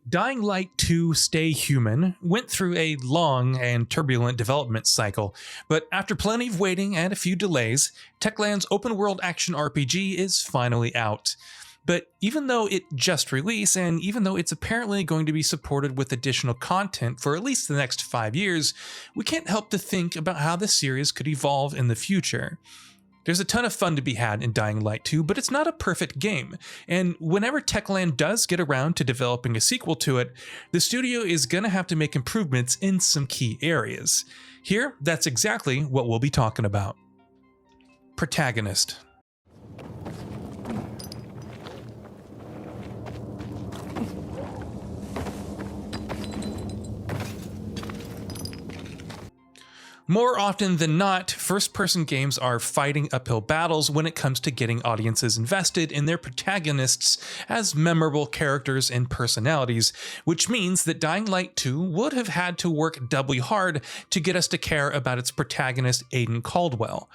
Dying Light 2 Stay Human went through a long and turbulent development cycle, but after plenty of waiting and a few delays, Techland's open-world action RPG is finally out. But even though it just released, and even though it's apparently going to be supported with additional content for at least the next 5 years, we can't help to think about how the series could evolve in the future. There's a ton of fun to be had in Dying Light 2, but it's not a perfect game, and whenever Techland does get around to developing a sequel to it, the studio is going to have to make improvements in some key areas. Here, that's exactly what we'll be talking about. Protagonist. More often than not, first-person games are fighting uphill battles when it comes to getting audiences invested in their protagonists as memorable characters and personalities, which means that Dying Light 2 would have had to work doubly hard to get us to care about its protagonist, Aiden Caldwell.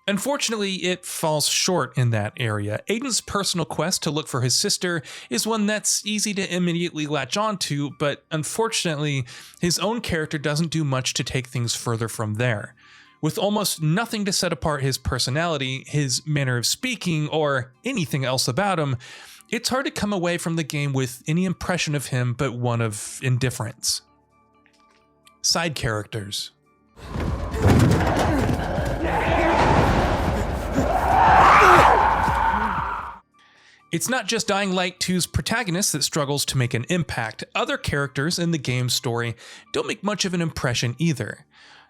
Unfortunately, it falls short in that area. Aiden's personal quest to look for his sister is one that's easy to immediately latch onto, but unfortunately, his own character doesn't do much to take things further from there. With almost nothing to set apart his personality, his manner of speaking, or anything else about him, it's hard to come away from the game with any impression of him but one of indifference. Side characters. It's not just Dying Light 2's protagonist that struggles to make an impact. Other characters in the game's story don't make much of an impression either.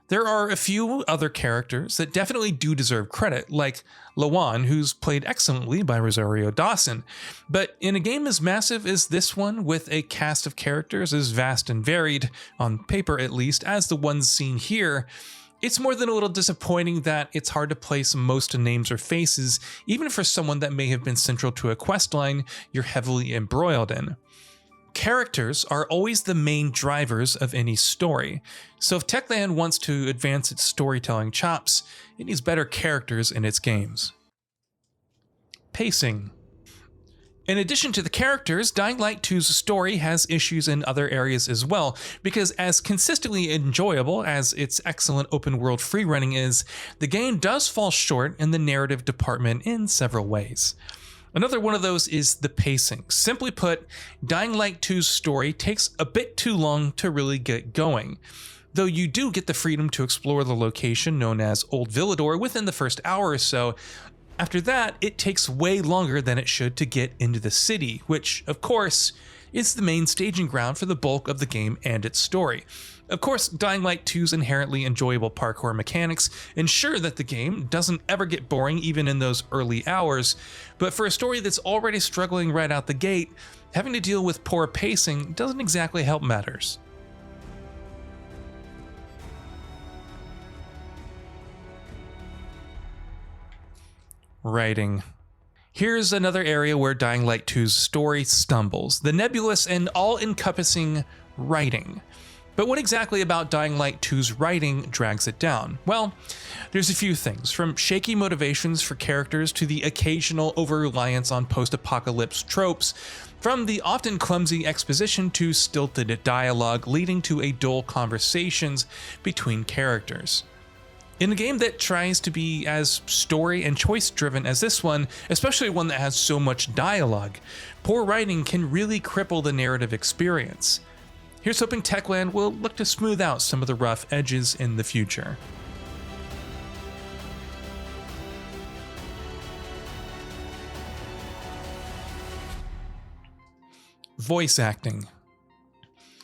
There are a few other characters that definitely do deserve credit, like Lawan, who's played excellently by Rosario Dawson. But in a game as massive as this one, with a cast of characters as vast and varied, on paper at least, as the ones seen here, it's more than a little disappointing that it's hard to place most names or faces, even for someone that may have been central to a questline you're heavily embroiled in. Characters are always the main drivers of any story, so if Techland wants to advance its storytelling chops, it needs better characters in its games. Pacing. In addition to the characters, Dying Light 2's story has issues in other areas as well, because as consistently enjoyable as its excellent open-world freerunning is, the game does fall short in the narrative department in several ways. Another one of those is the pacing. Simply put, Dying Light 2's story takes a bit too long to really get going. Though you do get the freedom to explore the location known as Old Villador within the first hour or so, after that, it takes way longer than it should to get into the city, which, of course, is the main staging ground for the bulk of the game and its story. Of course, Dying Light 2's inherently enjoyable parkour mechanics ensure that the game doesn't ever get boring even in those early hours, but for a story that's already struggling right out the gate, having to deal with poor pacing doesn't exactly help matters. Writing. Here's another area where Dying Light 2's story stumbles, the nebulous and all-encompassing writing. But what exactly about Dying Light 2's writing drags it down? Well, there's a few things, from shaky motivations for characters to the occasional over-reliance on post-apocalypse tropes, from the often clumsy exposition to stilted dialogue leading to dull conversations between characters. In a game that tries to be as story and choice driven as this one, especially one that has so much dialogue, poor writing can really cripple the narrative experience. Here's hoping Techland will look to smooth out some of the rough edges in the future. Voice acting.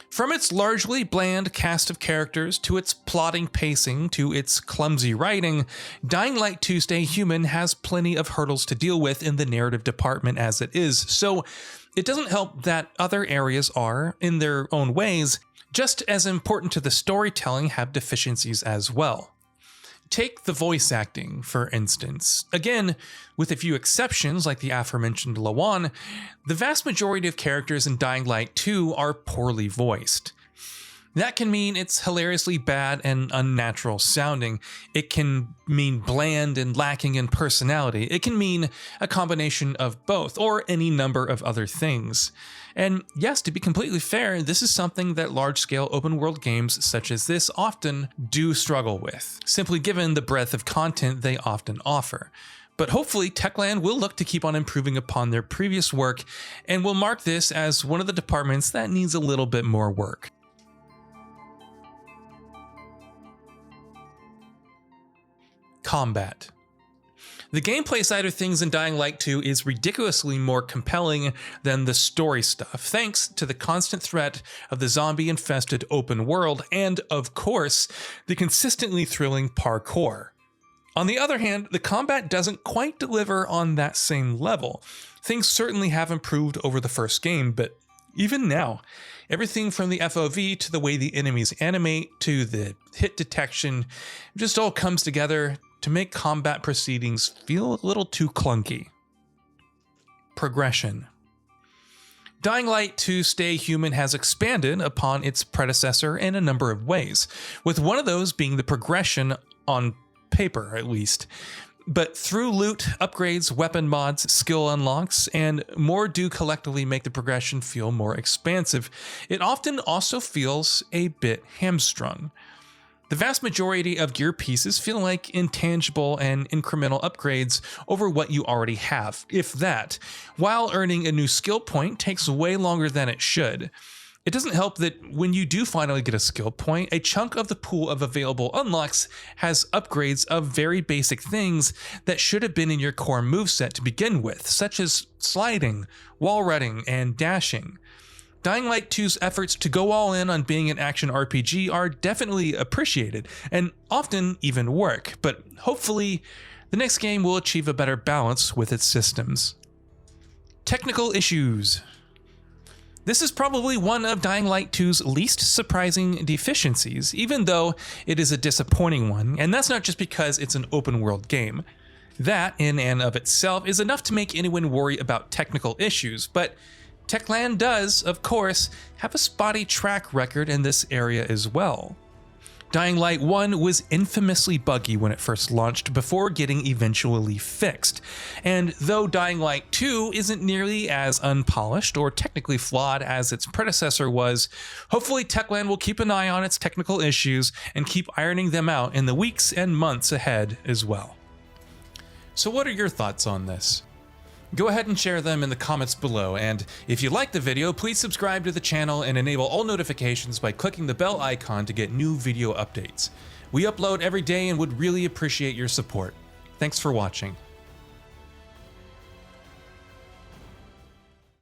From its largely bland cast of characters, to its plodding pacing, to its clumsy writing, Dying Light 2 Stay Human has plenty of hurdles to deal with in the narrative department as it is, so it doesn't help that other areas are, in their own ways, just as important to the storytelling, have deficiencies as well. Take the voice acting, for instance. Again, with a few exceptions like the aforementioned Lawan, the vast majority of characters in Dying Light 2 are poorly voiced. That can mean it's hilariously bad and unnatural sounding. It can mean bland and lacking in personality. It can mean a combination of both, or any number of other things. And yes, to be completely fair, this is something that large-scale open-world games such as this often do struggle with, simply given the breadth of content they often offer. But hopefully Techland will look to keep on improving upon their previous work, and will mark this as one of the departments that needs a little bit more work. Combat. The gameplay side of things in Dying Light 2 is ridiculously more compelling than the story stuff, thanks to the constant threat of the zombie-infested open world and, of course, the consistently thrilling parkour. On the other hand, the combat doesn't quite deliver on that same level. Things certainly have improved over the first game, but even now, everything from the FOV to the way the enemies animate to the hit detection just all comes together to make combat proceedings feel a little too clunky. Progression. Dying Light 2 Stay Human has expanded upon its predecessor in a number of ways, with one of those being the progression on paper, at least. But through loot, upgrades, weapon mods, skill unlocks, and more do collectively make the progression feel more expansive. It often also feels a bit hamstrung. The vast majority of gear pieces feel like intangible and incremental upgrades over what you already have, if that, while earning a new skill point takes way longer than it should. It doesn't help that when you do finally get a skill point, a chunk of the pool of available unlocks has upgrades of very basic things that should have been in your core moveset to begin with, such as sliding, wall running, and dashing. Dying Light 2's efforts to go all in on being an action RPG are definitely appreciated, and often even work, but hopefully the next game will achieve a better balance with its systems. Technical issues. This is probably one of Dying Light 2's least surprising deficiencies, even though it is a disappointing one, and that's not just because it's an open world game. That, in and of itself, is enough to make anyone worry about technical issues, but Techland does, of course, have a spotty track record in this area as well. Dying Light 1 was infamously buggy when it first launched before getting eventually fixed, and though Dying Light 2 isn't nearly as unpolished or technically flawed as its predecessor was, hopefully Techland will keep an eye on its technical issues and keep ironing them out in the weeks and months ahead as well. So what are your thoughts on this? Go ahead and share them in the comments below, and if you liked the video, please subscribe to the channel and enable all notifications by clicking the bell icon to get new video updates. We upload every day and would really appreciate your support. Thanks for watching.